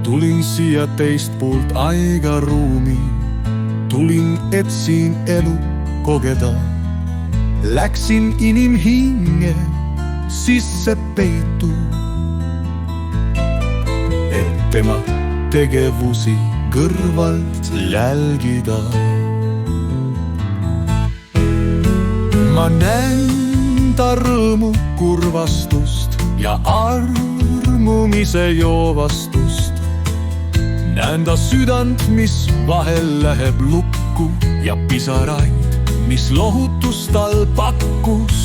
Tulin siia teist puult aika ruumi, tulin etsiin elu kogeda. Läksin inimhinge sisse peitu, et tema tegevusi kõrvalt jälgida. Ma näen ta rõõmu, kurvastust ja armumise joovastust. Näen ta südant, mis vahel läheb lukku ja pisaraid, mis lohutus tal pakkus.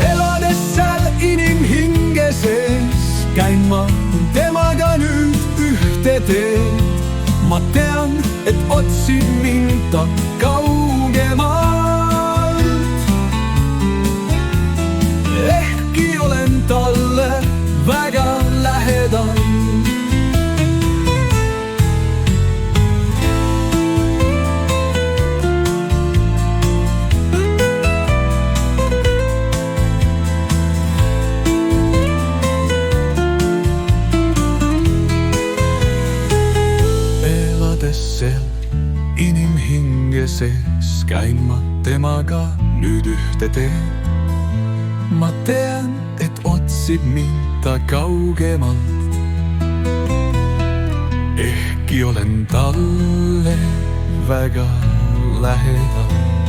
Elades seal inimhinge sees, käin ma temaga nüüd ühte teed. Ma tean, et otsib mind ta kaugemalt. Ehkki olen talle väga lähedal. Seal inimhinge sees käin ma temaga nüüd ühte teed. Ma tean, et otsib mind ta kaugemalt. Ehkki olen talle väga lähedal.